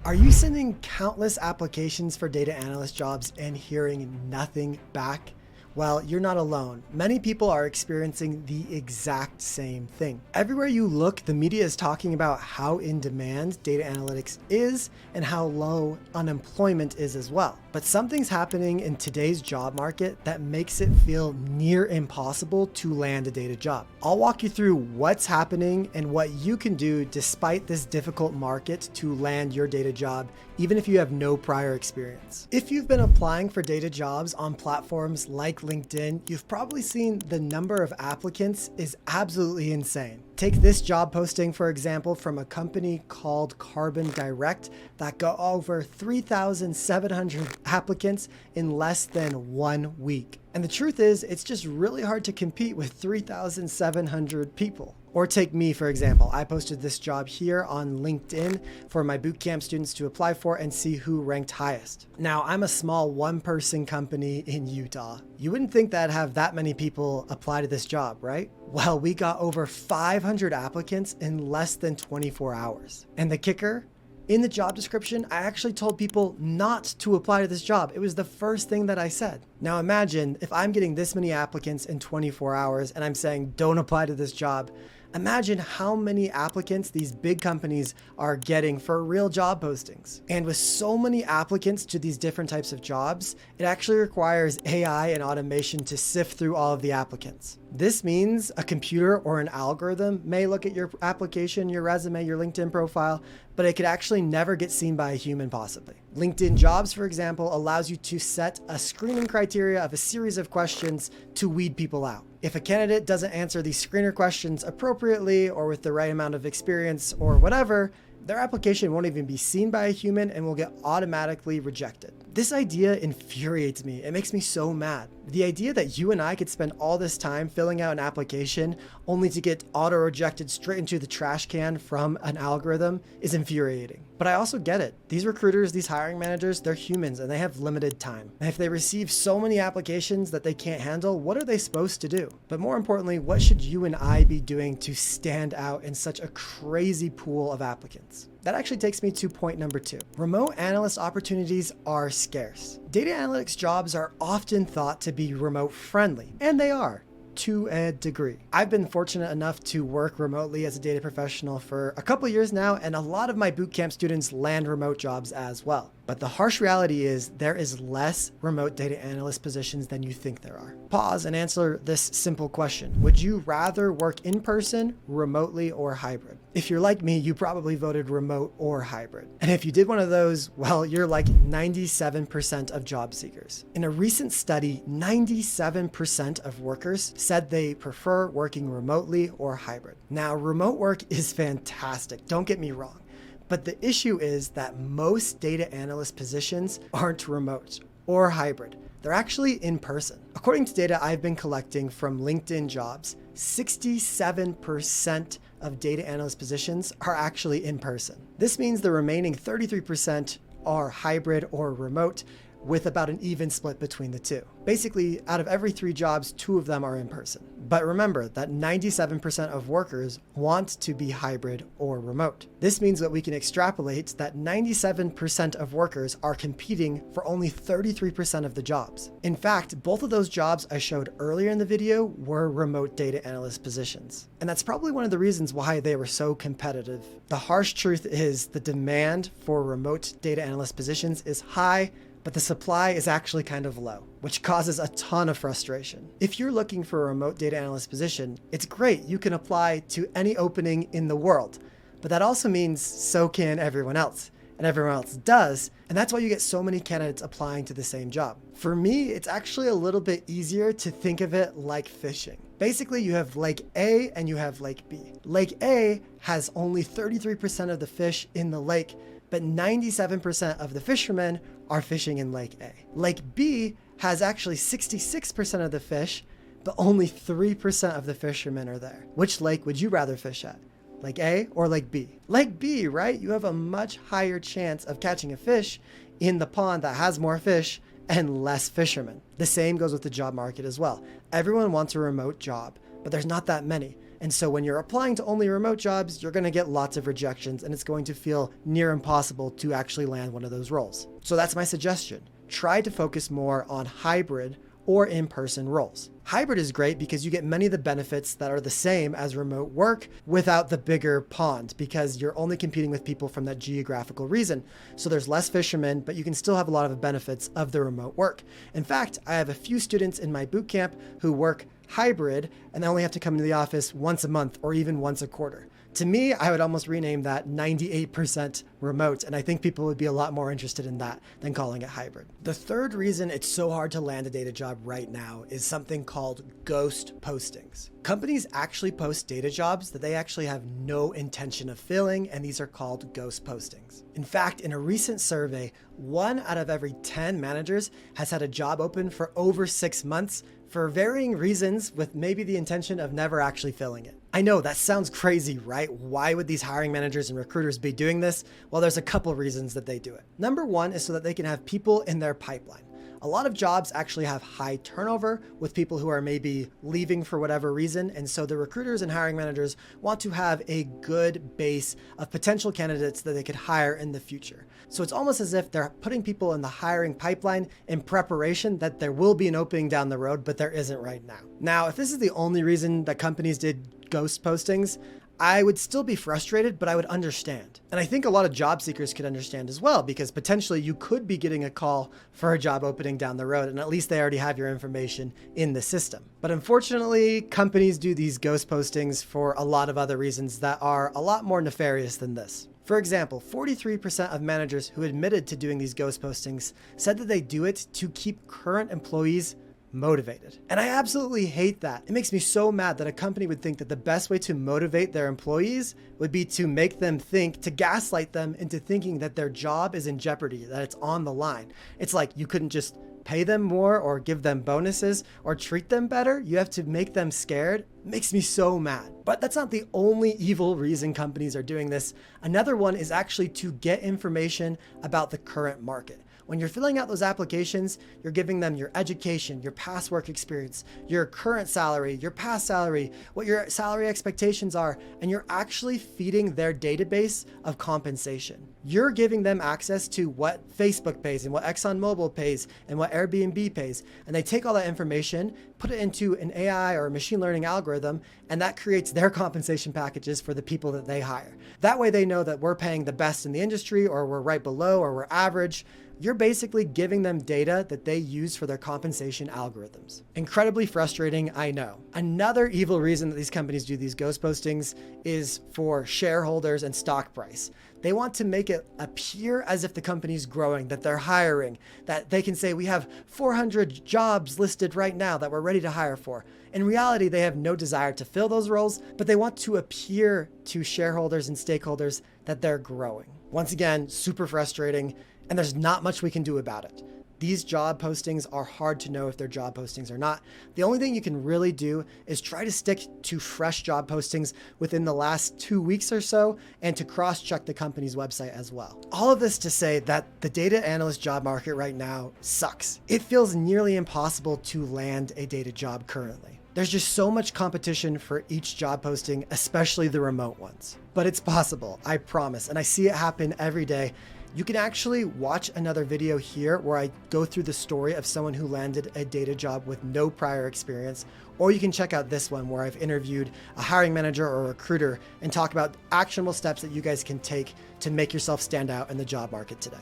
Are you sending countless applications for data analyst jobs and hearing nothing back? Well, you're not alone. Many people are experiencing the exact same thing. Everywhere you look, the media is talking about how in demand data analytics is and how low unemployment is as well. But something's happening in today's job market that makes it feel near impossible to land a data job. I'll walk you through what's happening and what you can do despite this difficult market to land your data job, even if you have no prior experience. If you've been applying for data jobs on platforms like LinkedIn, you've probably seen the number of applicants is absolutely insane. Take this job posting, for example, from a company called Carbon Direct that got over 3,700 applicants in less than 1 week. And the truth is, it's just really hard to compete with 3,700 people. Or take me, for example. I posted this job here on LinkedIn for my bootcamp students to apply for and see who ranked highest. Now, I'm a small one-person company in Utah. You wouldn't think that I'd have that many people apply to this job, right? Well, we got over 500 applicants in less than 24 hours. And the kicker? In the job description, I actually told people not to apply to this job. It was the first thing that I said. Now imagine if I'm getting this many applicants in 24 hours and I'm saying don't apply to this job. Imagine how many applicants these big companies are getting for real job postings. And with so many applicants to these different types of jobs, it actually requires AI and automation to sift through all of the applicants. This means a computer or an algorithm may look at your application, your resume, your LinkedIn profile, but it could actually never get seen by a human possibly. LinkedIn Jobs, for example, allows you to set a screening criteria of a series of questions to weed people out. If a candidate doesn't answer these screener questions appropriately or with the right amount of experience or whatever, their application won't even be seen by a human and will get automatically rejected. This idea infuriates me. It makes me so mad. The idea that you and I could spend all this time filling out an application only to get auto-rejected straight into the trash can from an algorithm is infuriating. But I also get it. These recruiters, these hiring managers, they're humans and they have limited time. And if they receive so many applications that they can't handle, what are they supposed to do? But more importantly, what should you and I be doing to stand out in such a crazy pool of applicants? That actually takes me to point number 2. Remote analyst opportunities are scarce. Data analytics jobs are often thought to be remote friendly, and they are, to a degree. I've been fortunate enough to work remotely as a data professional for a couple years now, and a lot of my bootcamp students land remote jobs as well. But the harsh reality is there is less remote data analyst positions than you think there are. Pause and answer this simple question. Would you rather work in person, remotely, or hybrid? If you're like me, you probably voted remote or hybrid. And if you did one of those, well, you're like 97% of job seekers. In a recent study, 97% of workers said they prefer working remotely or hybrid. Now, remote work is fantastic, don't get me wrong. But the issue is that most data analyst positions aren't remote or hybrid. They're actually in person. According to data I've been collecting from LinkedIn Jobs, 67% of data analyst positions are actually in person. This means the remaining 33% are hybrid or remote, with about an even split between the two. Basically, out of every 3 jobs, 2 of them are in person. But remember that 97% of workers want to be hybrid or remote. This means that we can extrapolate that 97% of workers are competing for only 33% of the jobs. In fact, both of those jobs I showed earlier in the video were remote data analyst positions. And that's probably one of the reasons why they were so competitive. The harsh truth is the demand for remote data analyst positions is high, but the supply is actually kind of low, which causes a ton of frustration. If you're looking for a remote data analyst position, it's great. You can apply to any opening in the world, but that also means so can everyone else, and everyone else does. And that's why you get so many candidates applying to the same job. For me, it's actually a little bit easier to think of it like fishing. Basically, you have Lake A and you have Lake B. Lake A has only 33% of the fish in the lake, but 97% of the fishermen are fishing in Lake A. Lake B has actually 66% of the fish, but only 3% of the fishermen are there. Which lake would you rather fish at? Lake A or Lake B? Lake B, right? You have a much higher chance of catching a fish in the pond that has more fish and less fishermen. The same goes with the job market as well. Everyone wants a remote job, but there's not that many. And so when you're applying to only remote jobs, you're going to get lots of rejections, and it's going to feel near impossible to actually land one of those roles. So that's my suggestion. Try to focus more on hybrid or in-person roles. Hybrid is great because you get many of the benefits that are the same as remote work without the bigger pond, because you're only competing with people from that geographical region. So there's less fishermen, but you can still have a lot of the benefits of the remote work. In fact, I have a few students in my boot camp who work hybrid and they only have to come into the office once a month or even once a quarter. To me, I would almost rename that 98% remote, and I think people would be a lot more interested in that than calling it hybrid. The third reason it's so hard to land a data job right now is something called ghost postings. Companies actually post data jobs that they actually have no intention of filling, and these are called ghost postings. In fact, in a recent survey, 1 out of every 10 managers has had a job open for over 6 months for varying reasons, with maybe the intention of never actually filling it. I know that sounds crazy, right? Why would these hiring managers and recruiters be doing this? Well, there's a couple reasons that they do it. Number one is so that they can have people in their pipeline. A lot of jobs actually have high turnover with people who are maybe leaving for whatever reason. And so the recruiters and hiring managers want to have a good base of potential candidates that they could hire in the future. So it's almost as if they're putting people in the hiring pipeline in preparation that there will be an opening down the road, but there isn't right now. Now, if this is the only reason that companies did ghost postings, I would still be frustrated, but I would understand. And I think a lot of job seekers could understand as well, because potentially you could be getting a call for a job opening down the road, and at least they already have your information in the system. But unfortunately, companies do these ghost postings for a lot of other reasons that are a lot more nefarious than this. For example, 43% of managers who admitted to doing these ghost postings said that they do it to keep current employees motivated. And I absolutely hate that. It makes me so mad that a company would think that the best way to motivate their employees would be to make them think, to gaslight them into thinking that their job is in jeopardy, that it's on the line. It's like you couldn't just pay them more or give them bonuses or treat them better. You have to make them scared. It makes me so mad. But that's not the only evil reason companies are doing this. Another one is actually to get information about the current market. When you're filling out those applications, you're giving them your education, your past work experience, your current salary, your past salary, what your salary expectations are, and you're actually feeding their database of compensation. You're giving them access to what Facebook pays and what ExxonMobil pays and what Airbnb pays. And they take all that information, put it into an AI or a machine learning algorithm, and that creates their compensation packages for the people that they hire. That way they know that we're paying the best in the industry, or we're right below, or we're average. You're basically giving them data that they use for their compensation algorithms. Incredibly frustrating, I know. Another evil reason that these companies do these ghost postings is for shareholders and stock price. They want to make it appear as if the company's growing, that they're hiring, that they can say we have 400 jobs listed right now that we're ready to hire for. In reality, they have no desire to fill those roles, but they want to appear to shareholders and stakeholders that they're growing. Once again, super frustrating. And there's not much we can do about it. These job postings are hard to know if they're job postings or not. The only thing you can really do is try to stick to fresh job postings within the last 2 weeks or so, and to cross-check the company's website as well. All of this to say that the data analyst job market right now sucks. It feels nearly impossible to land a data job currently. There's just so much competition for each job posting, especially the remote ones. But it's possible, I promise, and I see it happen every day. You can actually watch another video here where I go through the story of someone who landed a data job with no prior experience, or you can check out this one where I've interviewed a hiring manager or a recruiter and talk about actionable steps that you guys can take to make yourself stand out in the job market today.